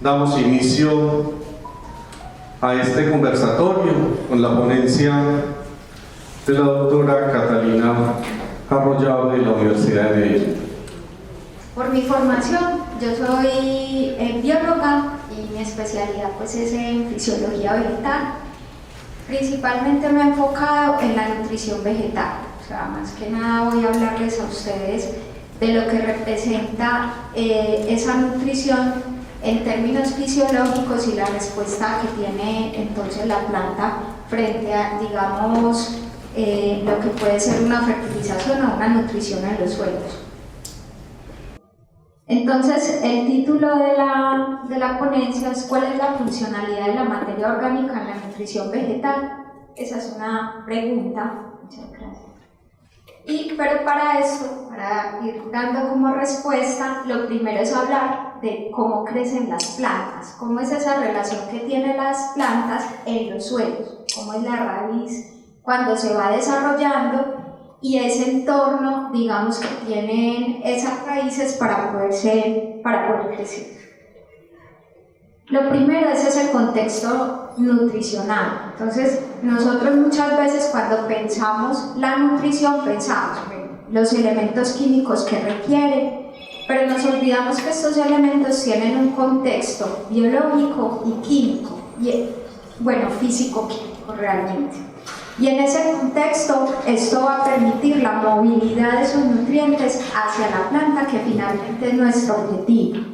damos inicio a este conversatorio con la ponencia de la doctora Catalina Arroyave de la Universidad de Medellín. Por mi formación, yo soy bióloga y mi especialidad pues es en fisiología vegetal. Principalmente me he enfocado en la nutrición vegetal, o sea, más que nada voy a hablarles a ustedes de lo que representa esa nutrición en términos fisiológicos y la respuesta que tiene entonces la planta frente a, digamos, lo que puede ser una fertilización o una nutrición en los suelos. Entonces, el título de la ponencia es ¿cuál es la funcionalidad de la materia orgánica en la nutrición vegetal? Esa es una pregunta. Muchas gracias. Pero para esto, para ir dando como respuesta, lo primero es hablar de cómo crecen las plantas, cómo es esa relación que tienen las plantas en los suelos, cómo es la raíz cuando se va desarrollando y ese entorno, digamos, que tienen esas raíces para poder crecer. Lo primero es ese contexto nutricional. Entonces, nosotros muchas veces cuando pensamos la nutrición, pensamos en los elementos químicos que requiere, pero nos olvidamos que estos elementos tienen un contexto biológico y químico, físico-químico realmente. Y en ese contexto, esto va a permitir la movilidad de esos nutrientes hacia la planta, que finalmente es nuestro objetivo.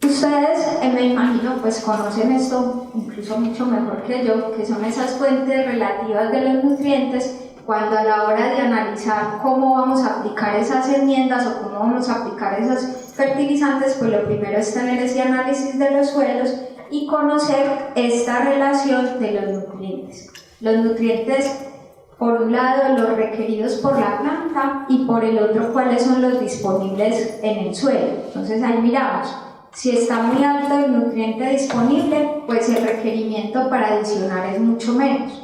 Ustedes, me imagino, pues conocen esto incluso mucho mejor que yo, que son esas fuentes relativas de los nutrientes, cuando a la hora de analizar cómo vamos a aplicar esas enmiendas o cómo vamos a aplicar esos fertilizantes, pues lo primero es tener ese análisis de los suelos y conocer esta relación de los nutrientes. Los nutrientes, por un lado, los requeridos por la planta y por el otro, cuáles son los disponibles en el suelo. Entonces ahí miramos, si está muy alto el nutriente disponible, pues el requerimiento para adicionar es mucho menos.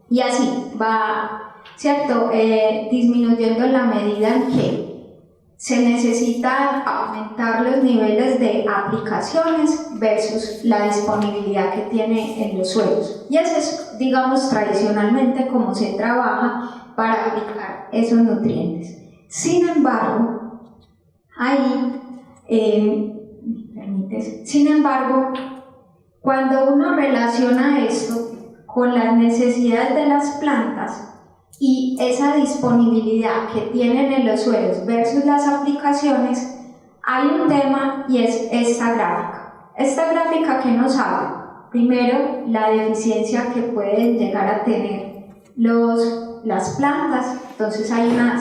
Y así va, ¿cierto? Disminuyendo en la medida en que se necesita aumentar los niveles de aplicaciones versus la disponibilidad que tiene en los suelos. Y eso es, digamos, tradicionalmente como se trabaja para aplicar esos nutrientes. Sin embargo, cuando uno relaciona esto con las necesidades de las plantas y esa disponibilidad que tienen en los suelos versus las aplicaciones, hay un tema y es esta gráfica. Esta gráfica que nos habla, primero, la deficiencia que pueden llegar a tener las plantas. Entonces hay una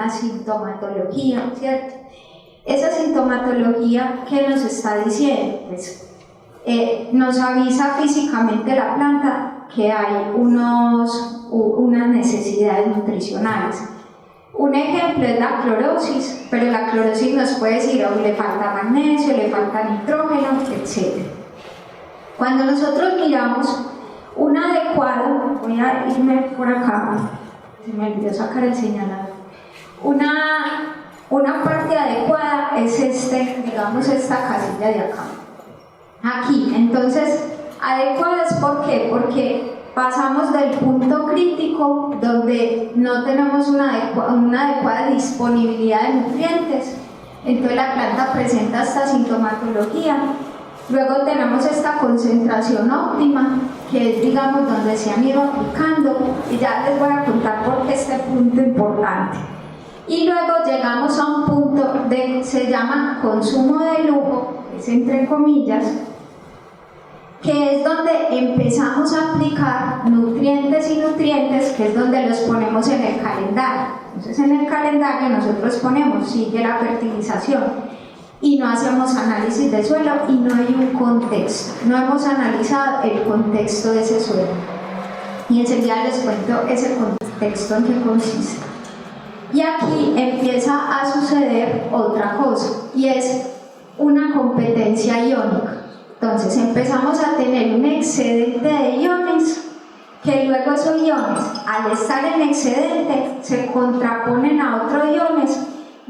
sintomatología, ¿cierto? Esa sintomatología, ¿qué nos está diciendo? Pues nos avisa físicamente la planta que hay unas necesidades nutricionales. Un ejemplo es la clorosis, pero la clorosis nos puede decir o le falta magnesio, le falta nitrógeno, etc. Cuando nosotros miramos un adecuado, voy a irme por acá, se me olvidó sacar el señalador, una parte adecuada es esta casilla de acá. Aquí, entonces, adecuadas, ¿por qué? Porque pasamos del punto crítico donde no tenemos una adecuada disponibilidad de nutrientes, entonces la planta presenta esta sintomatología. Luego tenemos esta concentración óptima, que es, digamos, donde se han ido aplicando, y ya les voy a contar por qué este punto es importante. Y luego llegamos a un punto se llama consumo de lujo, es entre comillas, que es donde empezamos a aplicar nutrientes, que es donde los ponemos en el calendario. Entonces en el calendario nosotros ponemos, sigue la fertilización, y no hacemos análisis de suelo y no hay un contexto, no hemos analizado el contexto de ese suelo. Y enseguida les cuento ese contexto en qué consiste. Y aquí empieza a suceder otra cosa, y es una competencia iónica. Entonces empezamos a tener un excedente de iones, que luego esos iones, al estar en excedente, se contraponen a otros iones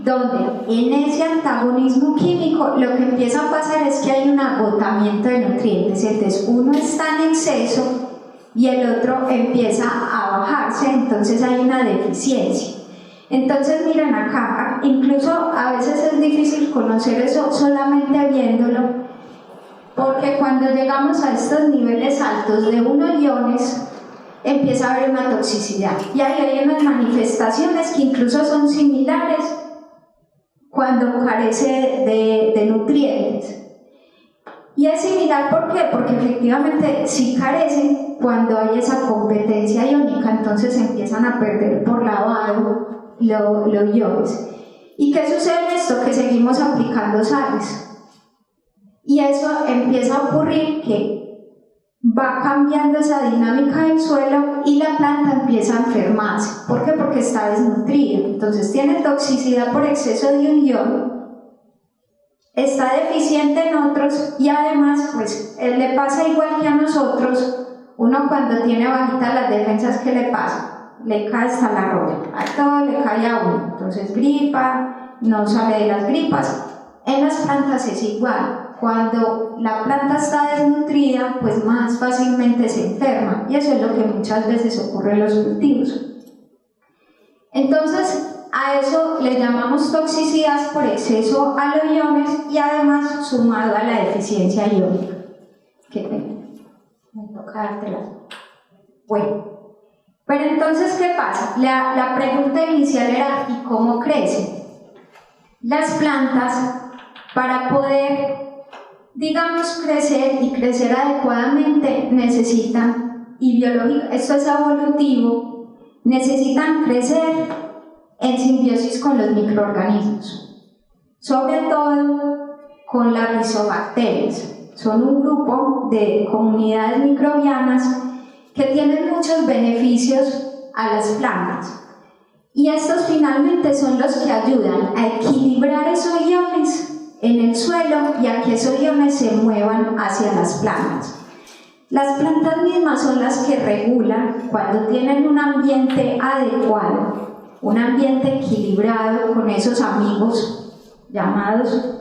donde en ese antagonismo químico lo que empieza a pasar es que hay un agotamiento de nutrientes, entonces uno está en exceso y el otro empieza a bajarse, entonces hay una deficiencia. Entonces miren acá, incluso a veces es difícil conocer eso solamente viéndolo, porque cuando llegamos a estos niveles altos de unos iones empieza a haber una toxicidad y ahí hay unas manifestaciones que incluso son similares cuando carece de nutrientes. Y es similar, ¿por qué? Porque efectivamente sí carecen cuando hay esa competencia iónica, entonces empiezan a perder por lavado los iones. ¿Y qué sucede en esto? Que seguimos aplicando sales. Y eso empieza a ocurrir que va cambiando esa dinámica del suelo y la planta empieza a enfermarse. ¿Por qué? Porque está desnutrida. Entonces tiene toxicidad por exceso de un ion, está deficiente en otros y además pues le pasa igual que a nosotros. Uno cuando tiene bajitas las defensas, ¿qué le pasa? Le cae hasta la roya, a todo le cae a uno, entonces gripa, no sale de las gripas. En las plantas es igual, cuando la planta está desnutrida pues más fácilmente se enferma y eso es lo que muchas veces ocurre en los cultivos. Entonces a eso le llamamos toxicidad por exceso a los iones y además sumado a la deficiencia iónica. Me toca dártela. Bueno, pero entonces, ¿qué pasa? La pregunta inicial era ¿y cómo crecen? Las plantas, para poder, digamos, crecer y crecer adecuadamente, necesitan, y biológico, esto es evolutivo, necesitan crecer en simbiosis con los microorganismos, sobre todo con las rizobacterias. Son un grupo de comunidades microbianas que tienen muchos beneficios a las plantas y estos finalmente son los que ayudan a equilibrar esos iones en el suelo y a que esos iones se muevan hacia las plantas. Las plantas mismas son las que regulan cuando tienen un ambiente adecuado, un ambiente equilibrado con esos amigos llamados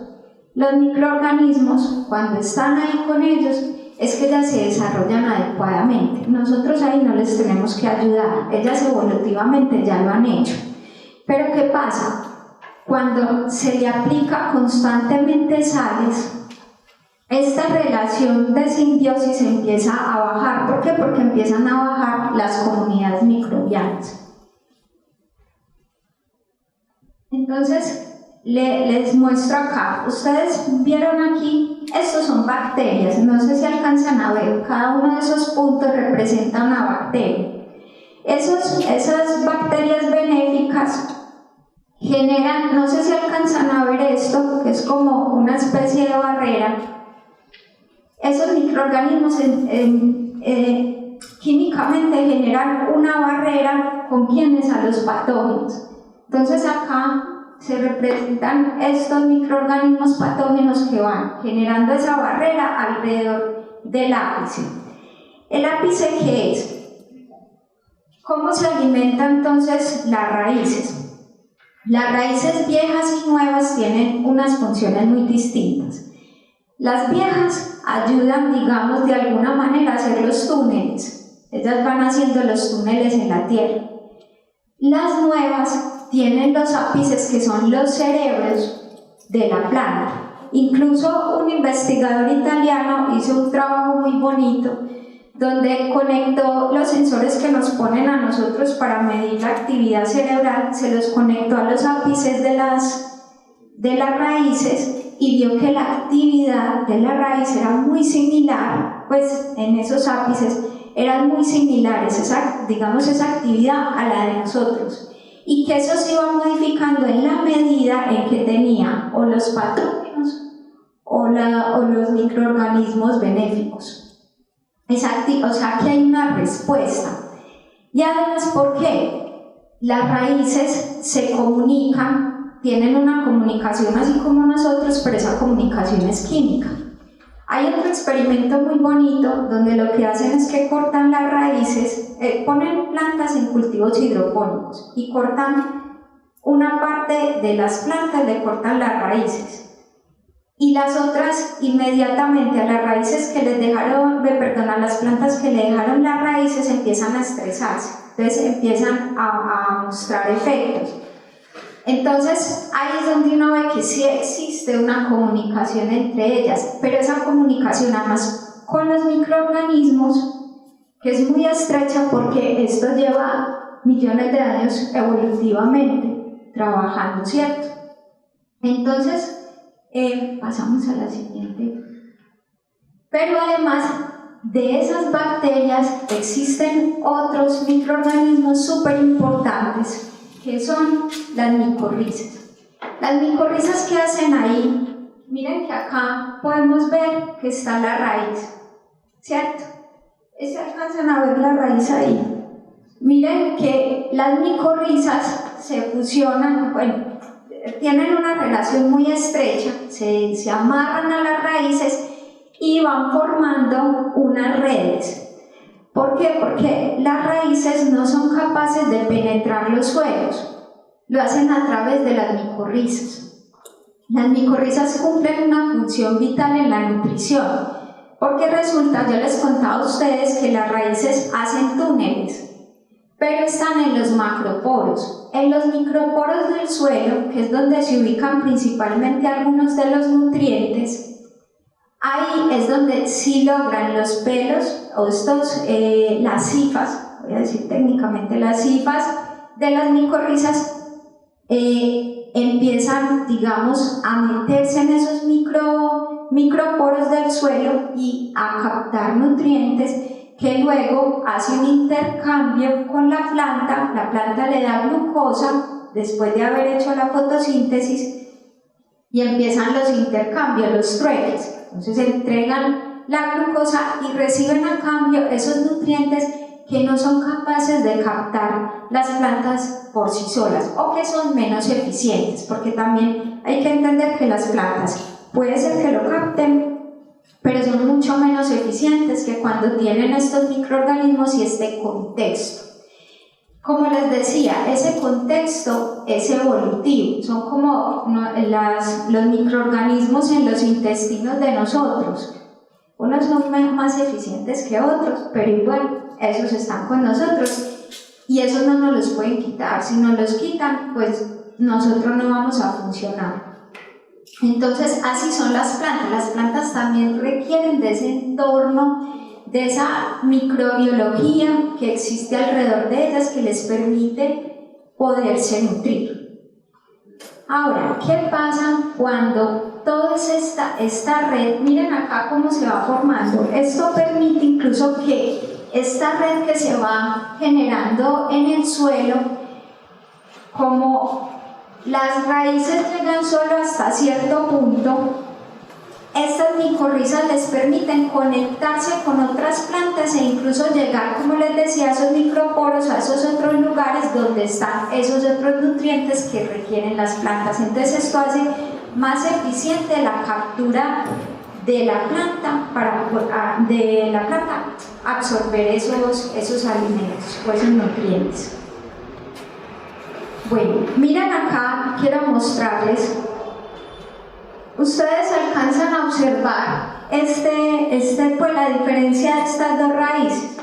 los microorganismos. Cuando están ahí con ellos es que ellas se desarrollan adecuadamente. Nosotros ahí no les tenemos que ayudar, ellas evolutivamente ya lo han hecho. Pero ¿qué pasa? Cuando se le aplica constantemente sales, esta relación de simbiosis empieza a bajar. ¿Por qué? Porque empiezan a bajar las comunidades microbianas. Entonces, les muestro acá. Ustedes vieron aquí, estos son bacterias. No sé si alcanzan a ver, cada uno de esos puntos representa una bacteria. Esas bacterias benéficas generan, no sé si alcanzan a ver esto, que es como una especie de barrera. Esos microorganismos químicamente generan una barrera con quienes, a los patógenos. Entonces acá se representan estos microorganismos patógenos que van generando esa barrera alrededor del ápice. ¿El ápice qué es? ¿Cómo se alimentan entonces las raíces? Las raíces viejas y nuevas tienen unas funciones muy distintas. Las viejas ayudan, digamos, de alguna manera a hacer los túneles. Ellas van haciendo los túneles en la tierra. Las nuevas tienen los ápices, que son los cerebros de la planta. Incluso un investigador italiano hizo un trabajo muy bonito donde conectó los sensores que nos ponen a nosotros para medir la actividad cerebral, se los conectó a los ápices de las raíces y vio que la actividad de la raíz era muy similar, pues en esos ápices eran muy similares, esa actividad a la de nosotros, y que eso se iba modificando en la medida en que tenía o los patógenos o los microorganismos benéficos. O sea que hay una respuesta. Y además, ¿por qué? Las raíces se comunican, tienen una comunicación así como nosotros, pero esa comunicación es química. Hay otro experimento muy bonito donde lo que hacen es que cortan las raíces, ponen plantas en cultivos hidropónicos y cortan una parte de las plantas le cortan las raíces y las otras inmediatamente a las raíces que les dejaron, a las plantas que le dejaron las raíces empiezan a estresarse, entonces empiezan a mostrar efectos. Entonces ahí es donde uno ve que sí existe una comunicación entre ellas, pero esa comunicación además con los microorganismos, que es muy estrecha porque esto lleva millones de años evolutivamente trabajando, ¿cierto? Entonces, pasamos a la siguiente. Pero además de esas bacterias existen otros microorganismos súper importantes, que son las micorrizas. Las micorrizas, ¿qué hacen ahí? Miren que acá podemos ver que está la raíz, ¿cierto? ¿Se alcanzan a ver la raíz ahí? Miren que las micorrizas se fusionan, bueno, tienen una relación muy estrecha, se amarran a las raíces y van formando unas redes. ¿Por qué? Porque las raíces no son capaces de penetrar los suelos, lo hacen a través de las micorrizas. Las micorrizas cumplen una función vital en la nutrición, porque resulta, yo les contaba a ustedes que las raíces hacen túneles, pero están en los macroporos. En los microporos del suelo, que es donde se ubican principalmente algunos de los nutrientes, ahí es donde sí logran los pelos, o las hifas, voy a decir técnicamente las hifas de las micorrizas, empiezan, digamos, a meterse en esos microporos del suelo y a captar nutrientes que luego hace un intercambio con la planta le da glucosa después de haber hecho la fotosíntesis y empiezan los intercambios, los trueques. Entonces entregan la glucosa y reciben a cambio esos nutrientes que no son capaces de captar las plantas por sí solas o que son menos eficientes, porque también hay que entender que las plantas puede ser que lo capten, pero son mucho menos eficientes que cuando tienen estos microorganismos y este contexto. Como les decía, ese contexto es evolutivo, son como los microorganismos en los intestinos de nosotros. Unos son más eficientes que otros, pero igual esos están con nosotros y esos no nos los pueden quitar. Si nos los quitan, pues nosotros no vamos a funcionar. Entonces así son las plantas también requieren de ese entorno, de esa microbiología que existe alrededor de ellas que les permite poderse nutrir. Ahora, ¿qué pasa cuando toda esta red, miren acá cómo se va formando? Esto permite incluso que esta red que se va generando en el suelo, como las raíces llegan solo hasta cierto punto, estas micorrizas les permiten conectarse con otras plantas e incluso llegar, como les decía, a esos microporos, a esos otros lugares donde están esos otros nutrientes que requieren las plantas. Entonces esto hace más eficiente la captura de la planta para absorber esos alimentos o esos nutrientes. Bueno, miren acá, quiero mostrarles. Ustedes alcanzan a observar pues la diferencia de estas dos raíces.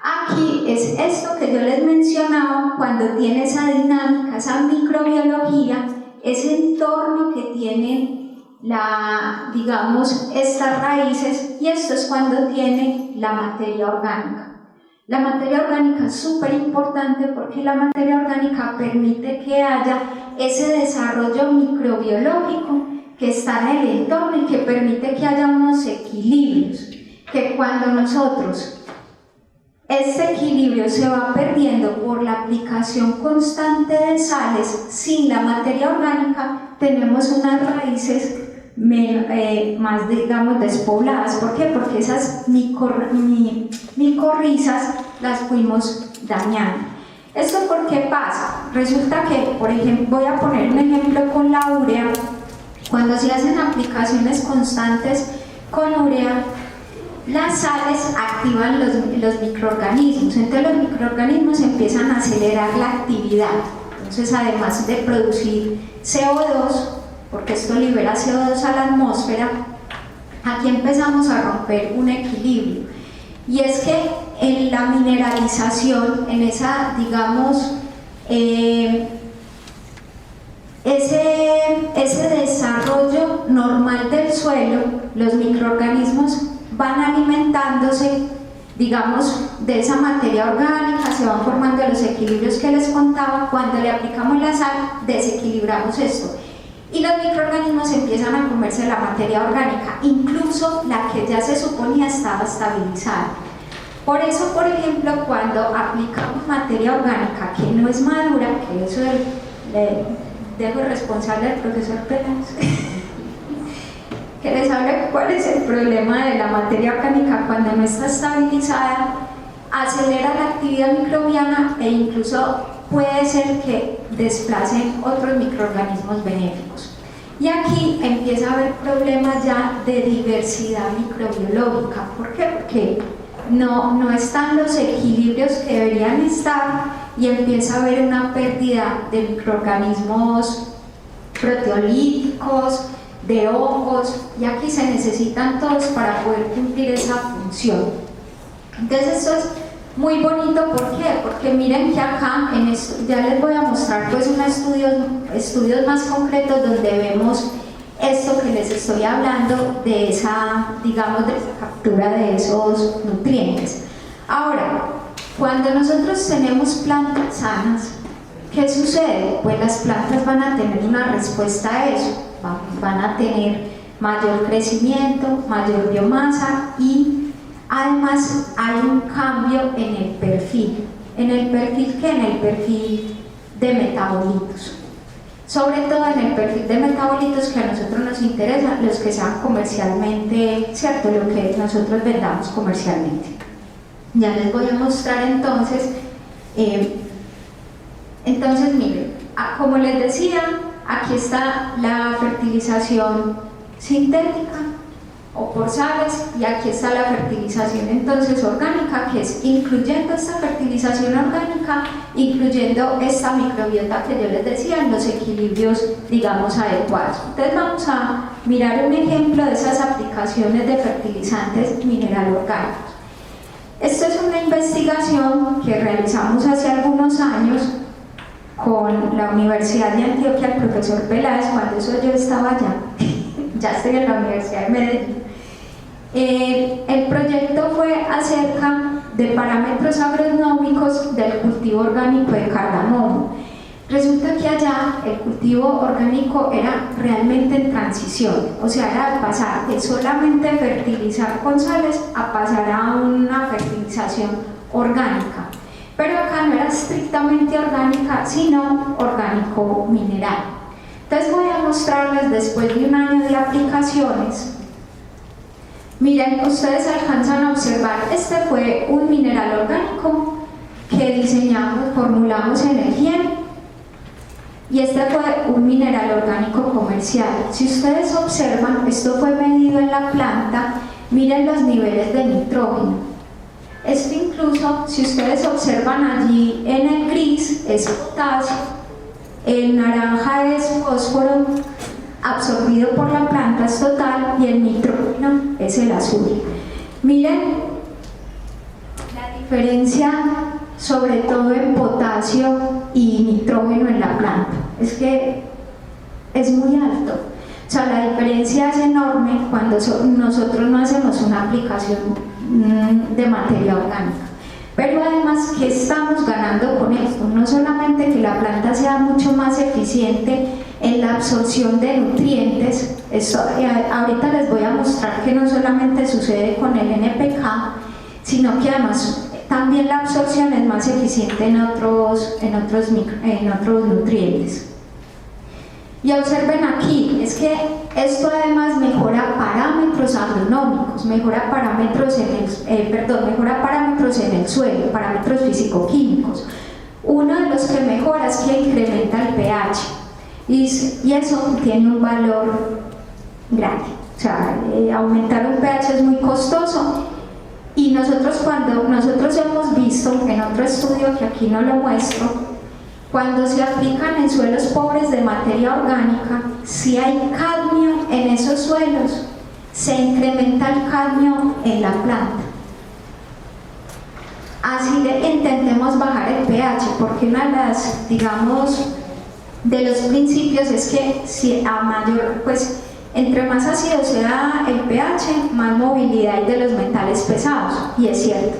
Aquí es esto que yo les mencionaba cuando tiene esa dinámica, esa microbiología, ese entorno que tienen digamos, estas raíces, y esto es cuando tiene la materia orgánica. La materia orgánica es súper importante porque la materia orgánica permite que haya ese desarrollo microbiológico que está en el entorno y que permite que haya unos equilibrios, que cuando nosotros este equilibrio se va perdiendo por la aplicación constante de sales, sin la materia orgánica tenemos unas raíces más, digamos, despobladas. ¿Por qué? Porque esas micorrizas las fuimos dañando. ¿Esto por qué pasa? Resulta que, por ejemplo, voy a poner un ejemplo con la urea. Cuando se hacen aplicaciones constantes con urea, las sales activan los microorganismos, entonces los microorganismos empiezan a acelerar la actividad. Entonces, además de producir CO2, porque esto libera CO2 a la atmósfera, aquí empezamos a romper un equilibrio. Y es que en la mineralización, en esa, digamos, ese desarrollo normal del suelo, los microorganismos van alimentándose, digamos, de esa materia orgánica, se van formando los equilibrios que les contaba. Cuando le aplicamos la sal, desequilibramos esto. Y los microorganismos empiezan a comerse la materia orgánica, incluso la que ya se suponía estaba estabilizada. Por eso, por ejemplo, cuando aplicamos materia orgánica que no es madura, que eso le dejo responsable al profesor Peláez, que les hable cuál es el problema de la materia orgánica cuando no está estabilizada, acelera la actividad microbiana e incluso puede ser que desplacen otros microorganismos benéficos. Y aquí empieza a haber problemas ya de diversidad microbiológica. ¿Por qué? Porque no están los equilibrios que deberían estar y empieza a haber una pérdida de microorganismos proteolíticos, de hongos, y aquí se necesitan todos para poder cumplir esa función. Entonces esto es muy bonito. ¿Por qué? Porque miren que acá, ya les voy a mostrar pues unos estudios más concretos donde vemos esto que les estoy hablando, de esa, digamos, de esa captura de esos nutrientes. Ahora, cuando nosotros tenemos plantas sanas, ¿qué sucede? Pues las plantas van a tener una respuesta a eso, van a tener mayor crecimiento, mayor biomasa, y además hay un cambio en el perfil. ¿En el perfil qué? En el perfil de metabolitos. Sobre todo en el perfil de metabolitos que a nosotros nos interesan, los que sean comercialmente, ¿cierto? Lo que nosotros vendamos comercialmente. Ya les voy a mostrar entonces. Entonces miren, como les decía, aquí está la fertilización sintética o por sales, y aquí está la fertilización entonces orgánica, que es incluyendo esta fertilización orgánica, incluyendo esta microbiota que yo les decía, en los equilibrios, digamos, adecuados. Entonces vamos a mirar un ejemplo de esas aplicaciones de fertilizantes mineral orgánicos. Esto es una investigación que realizamos hace algunos años con la Universidad de Antioquia, el profesor Peláez, cuando eso yo estaba allá. Ya estoy en la Universidad de Medellín. El proyecto fue acerca de parámetros agronómicos del cultivo orgánico de cardamomo. Resulta que allá el cultivo orgánico era realmente en transición, o sea, era de pasar de solamente fertilizar con sales a pasar a una fertilización orgánica. Pero acá no era estrictamente orgánica, sino orgánico-mineral. Entonces voy a mostrarles después de un año de aplicaciones. Miren, ustedes alcanzan a observar, este fue un mineral orgánico que diseñamos, formulamos en el GIEM, y este fue un mineral orgánico comercial. Si ustedes observan, esto fue medido en la planta, miren los niveles de nitrógeno. Esto incluso, si ustedes observan allí en el gris, es potasio, el naranja es fósforo absorbido por la planta, es total, y el nitrógeno es el azul. Miren la diferencia, sobre todo en potasio y nitrógeno en la planta, es que es muy alto. O sea, la diferencia es enorme cuando nosotros no hacemos una aplicación de materia orgánica. Pero además, ¿qué estamos ganando con esto? No solamente que la planta sea mucho más eficiente en la absorción de nutrientes, ahorita les voy a mostrar que no solamente sucede con el NPK, sino que además también la absorción es más eficiente en otros nutrientes. Y observen aquí, es que esto además mejora parámetros agronómicos, mejora parámetros en el suelo, parámetros físico-químicos. Uno de los que mejora es que incrementa el pH, y eso tiene un valor grande. O sea, aumentar un pH es muy costoso, y cuando nosotros hemos visto en otro estudio, que aquí no lo muestro, cuando se aplican en suelos pobres de materia orgánica, si hay cadmio en esos suelos, se incrementa el cadmio en la planta. Así le intentemos bajar el pH, porque una de las, digamos, de los principios es que si a mayor, pues entre más ácido sea el pH, más movilidad hay de los metales pesados, y es cierto.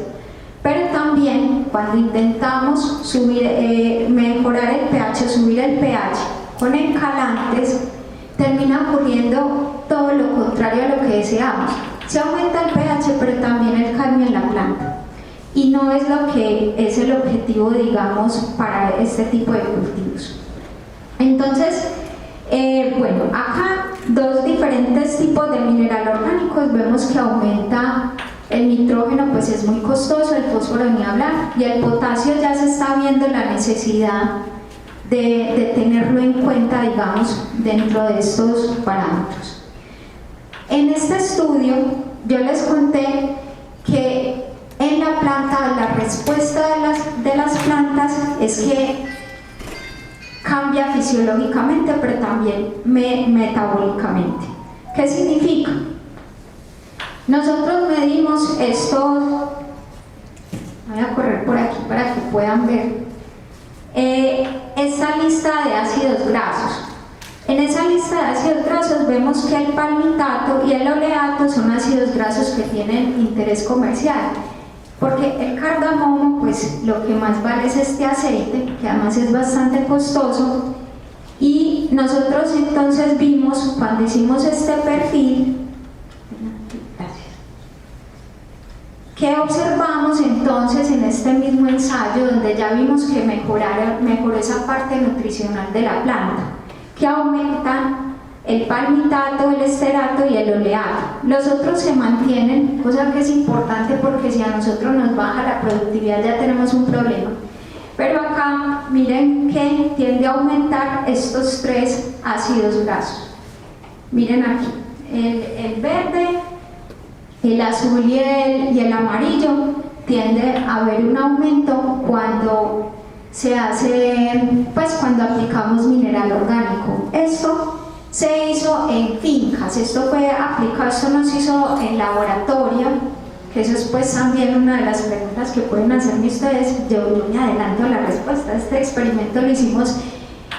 Pero también cuando intentamos subir, mejorar el pH, subir el pH con encalantes, termina ocurriendo todo lo contrario a lo que deseamos. Se aumenta el pH, pero también el cadmio en la planta. Y no es lo que es el objetivo, digamos, para este tipo de cultivos. Entonces, bueno, acá dos diferentes tipos de mineral orgánicos. Vemos que aumenta el nitrógeno, pues es muy costoso, el fósforo ni hablar, y el potasio ya se está viendo la necesidad de tenerlo en cuenta, digamos, dentro de estos parámetros. En este estudio yo les conté que en la planta la respuesta de las plantas es que cambia fisiológicamente, pero también metabólicamente. ¿Qué significa? Nosotros medimos estos, voy a correr por aquí para que puedan ver, esta lista de ácidos grasos. En esa lista de ácidos grasos vemos que el palmitato y el oleato son ácidos grasos que tienen interés comercial, porque el cardamomo, pues lo que más vale es este aceite, que además es bastante costoso, y nosotros entonces vimos, cuando hicimos este perfil, ¿qué observamos entonces en este mismo ensayo, donde ya vimos que mejoró esa parte nutricional de la planta? Que aumentan el palmitato, el esterato y el oleato. Los otros se mantienen, cosa que es importante porque si a nosotros nos baja la productividad ya tenemos un problema. Pero acá miren que tiende a aumentar estos tres ácidos grasos. Miren aquí, el verde, el azul y el amarillo tiende a haber un aumento cuando se hace, pues cuando aplicamos mineral orgánico. Esto se hizo en fincas, esto fue aplicado, esto no se hizo en laboratorio, que eso es pues también una de las preguntas que pueden hacerme ustedes. Yo me adelanto a la respuesta. Este experimento lo hicimos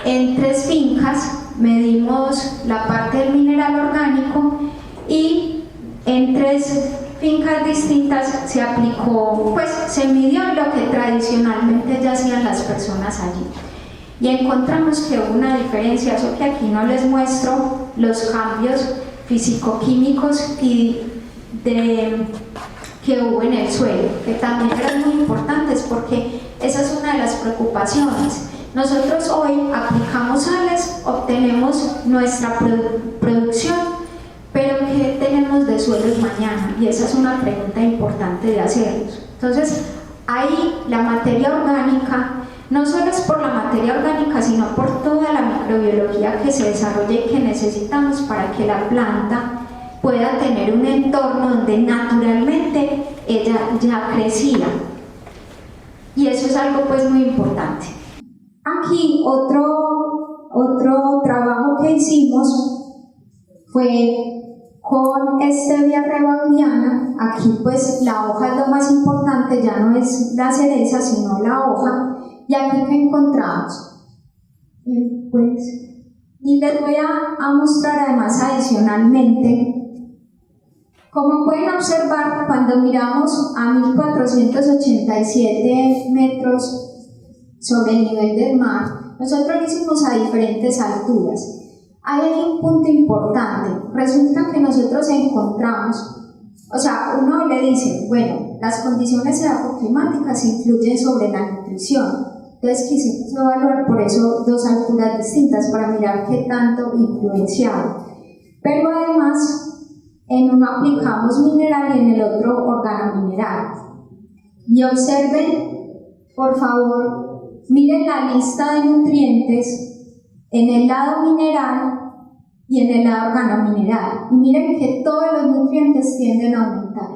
en 3 fincas, medimos la parte del mineral orgánico y en 3 fincas distintas se aplicó, pues se midió lo que tradicionalmente ya hacían las personas allí. Y encontramos que hubo una diferencia, eso que aquí no les muestro, los cambios físico-químicos y que hubo en el suelo, que también eran muy importantes porque esa es una de las preocupaciones. Nosotros hoy aplicamos sales, obtenemos nuestra producción, pero ¿qué tenemos de suelos mañana? Y esa es una pregunta importante de hacernos. Entonces, ahí la materia orgánica, no solo es por la materia orgánica, sino por toda la microbiología que se desarrolla y que necesitamos para que la planta pueda tener un entorno donde naturalmente ella ya crecía. Y eso es algo pues muy importante. Aquí otro trabajo que hicimos fue con stevia rebaudiana. Aquí pues la hoja es lo más importante, ya no es la cereza sino la hoja. Y aquí que encontramos, pues, y les voy a mostrar además adicionalmente. Como pueden observar, cuando miramos a 1487 metros sobre el nivel del mar, nosotros lo hicimos a diferentes alturas. Hay un punto importante. Resulta que nosotros encontramos, o sea, uno le dice, bueno, las condiciones edafoclimáticas influyen sobre la nutrición. Entonces quisimos evaluar por eso 2 alturas distintas para mirar qué tanto influenciaba. Pero además, en uno aplicamos mineral y en el otro organomineral. Y observen, por favor, miren la lista de nutrientes en el lado mineral y en el lado organomineral. Y miren que todos los nutrientes tienden a aumentar.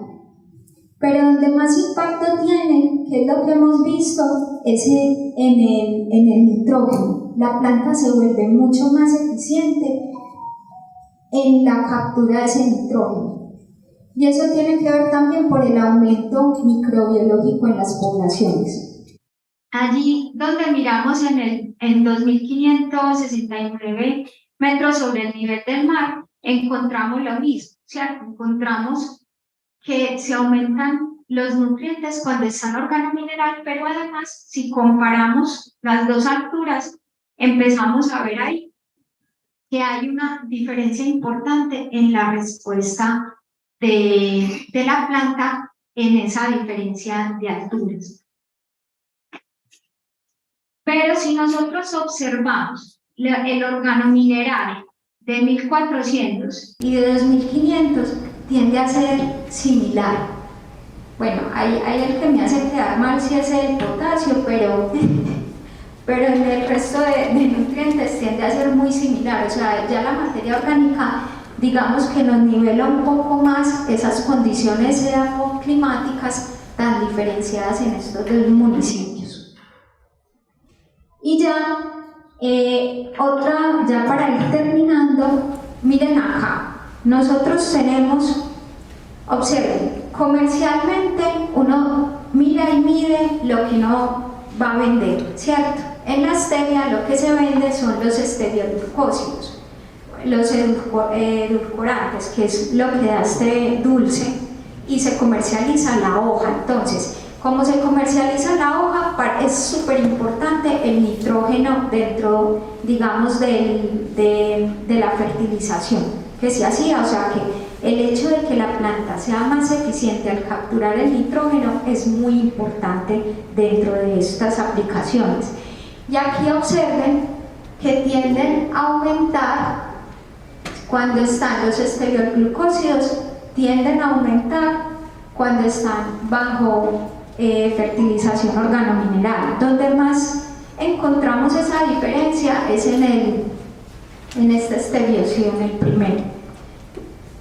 Pero donde más impacto tiene, que es lo que hemos visto, es en el nitrógeno. La planta se vuelve mucho más eficiente en la captura de ese nitrógeno. Y eso tiene que ver también por el aumento microbiológico en las poblaciones. Allí donde miramos en 2.569 metros sobre el nivel del mar, encontramos lo mismo, ¿cierto? Encontramos que se aumentan los nutrientes cuando está en organomineral, pero además, si comparamos las dos alturas, empezamos a ver ahí que hay una diferencia importante en la respuesta de la planta en esa diferencia de alturas. Pero si nosotros observamos el organomineral de 1400 y de 2500, tiende a ser similar. Bueno, hay el que me hace quedar mal si es el potasio, pero en el resto de nutrientes tiende a ser muy similar. O sea, ya la materia orgánica, digamos que nos nivela un poco más esas condiciones climáticas tan diferenciadas en estos dos municipios. Y ya ya para ir terminando, miren acá. Nosotros tenemos, observen, comercialmente uno mira y mide lo que uno va a vender, ¿cierto? En la stevia lo que se vende son los estevioglucósidos, los edulcorantes, que es lo que da este dulce, y se comercializa la hoja. Entonces, como se comercializa la hoja, es súper importante el nitrógeno dentro, digamos, de la fertilización que se hacía. O sea que el hecho de que la planta sea más eficiente al capturar el nitrógeno es muy importante dentro de estas aplicaciones. Y aquí observen que tienden a aumentar cuando están los estevioglucósidos, tienden a aumentar cuando están bajo fertilización organomineral. Donde más encontramos esa diferencia es en este esteviócido, en el primero.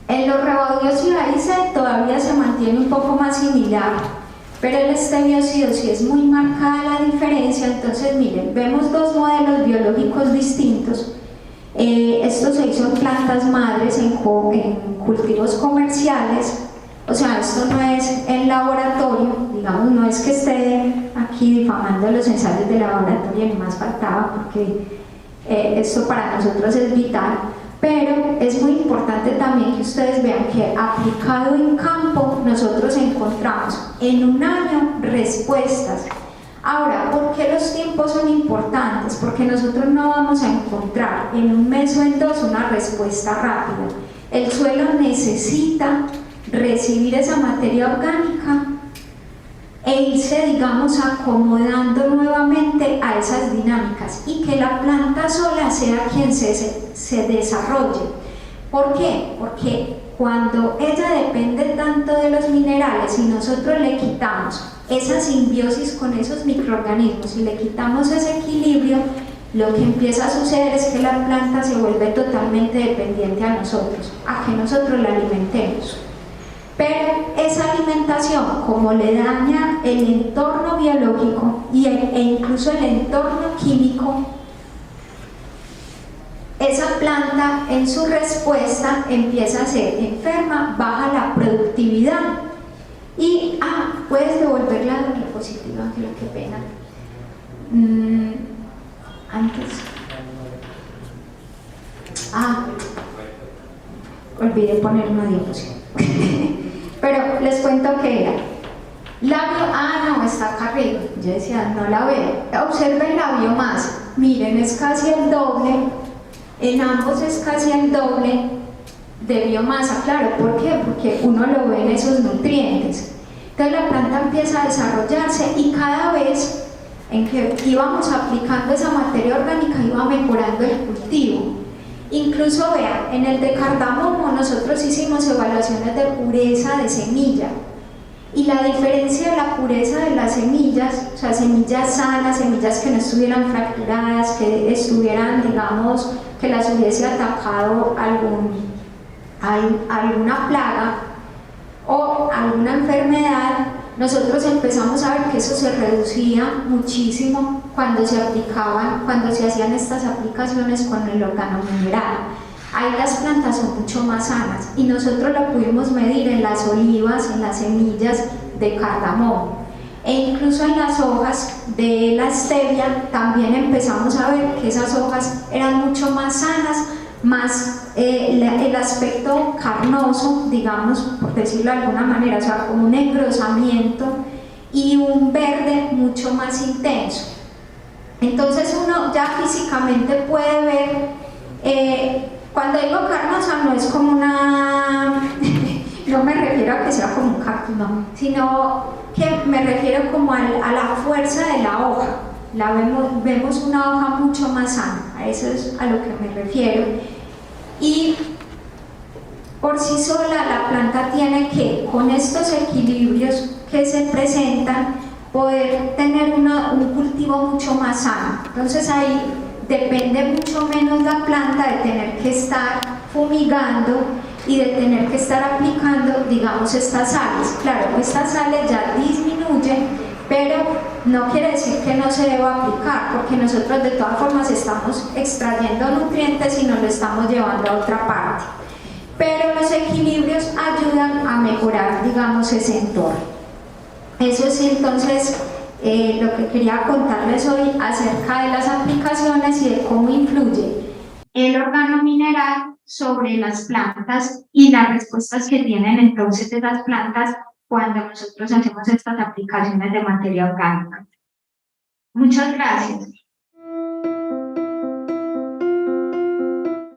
En los rebaudiócidos todavía se mantiene un poco más similar, pero el esteviócido sí es muy marcada la diferencia. Entonces miren, vemos dos modelos biológicos distintos. Esto se hizo en plantas madres, en cultivos comerciales. O sea, esto no es en laboratorio, digamos, no es que esté aquí difamando los ensayos de laboratorio, ni más faltaba, porque esto para nosotros es vital. Pero es muy importante también que ustedes vean que aplicado en campo nosotros encontramos en un año respuestas. Ahora, ¿por qué los tiempos son importantes? Porque nosotros no vamos a encontrar en un mes o en dos una respuesta rápida. El suelo necesita recibir esa materia orgánica e irse, digamos, acomodando nuevamente a esas dinámicas, y que la planta sola sea quien se desarrolle. ¿Por qué? Porque cuando ella depende tanto de los minerales y nosotros le quitamos esa simbiosis con esos microorganismos y le quitamos ese equilibrio, lo que empieza a suceder es que la planta se vuelve totalmente dependiente a nosotros, a que nosotros la alimentemos. Pero esa alimentación, como le daña el entorno biológico e incluso el entorno químico, esa planta en su respuesta empieza a ser enferma, baja la productividad. Y, puedes devolver la diapositiva, Ángela, qué pena. Antes. Olvidé poner una diapositiva. Pero les cuento que era labio, no, está acá arriba. Yo decía, no la veo. Observen la biomasa, miren, es casi el doble, en ambos es casi el doble de biomasa. Claro, ¿por qué? Porque uno lo ve en esos nutrientes. Entonces la planta empieza a desarrollarse, y cada vez en que íbamos aplicando esa materia orgánica iba mejorando el cultivo. Incluso vean, en el de cardamomo nosotros hicimos evaluaciones de pureza de semilla, y la diferencia de la pureza de las semillas, o sea, semillas sanas, semillas que no estuvieran fracturadas, que estuvieran, digamos, que las hubiese atacado alguna plaga, o alguna enfermedad, nosotros empezamos a ver que eso se reducía muchísimo cuando se hacían estas aplicaciones con el organo mineral. Ahí las plantas son mucho más sanas y nosotros lo pudimos medir en las olivas, en las semillas de cardamomo e incluso en las hojas de la stevia también empezamos a ver que esas hojas eran mucho más sanas, más el aspecto carnoso, digamos, por decirlo de alguna manera, o sea, como un engrosamiento y un verde mucho más intenso. Entonces uno ya físicamente puede ver, cuando digo carnosa no es como una, no me refiero a que sea como un cactus, no, sino que me refiero como a la fuerza de la hoja. Vemos una hoja mucho más sana, a eso es a lo que me refiero. Y por sí sola la planta tiene que, con estos equilibrios que se presentan, poder tener un cultivo mucho más sano. Entonces ahí depende mucho menos la planta de tener que estar fumigando y de tener que estar aplicando, digamos, estas sales. Claro, estas sales ya disminuyen, pero no quiere decir que no se deba aplicar, porque nosotros de todas formas estamos extrayendo nutrientes y nos lo estamos llevando a otra parte. Pero los equilibrios ayudan a mejorar, digamos, ese entorno. Eso es entonces lo que quería contarles hoy acerca de las aplicaciones y de cómo influye el organo mineral sobre las plantas y las respuestas que tienen entonces esas plantas cuando nosotros hacemos estas aplicaciones de materia orgánica. Muchas gracias.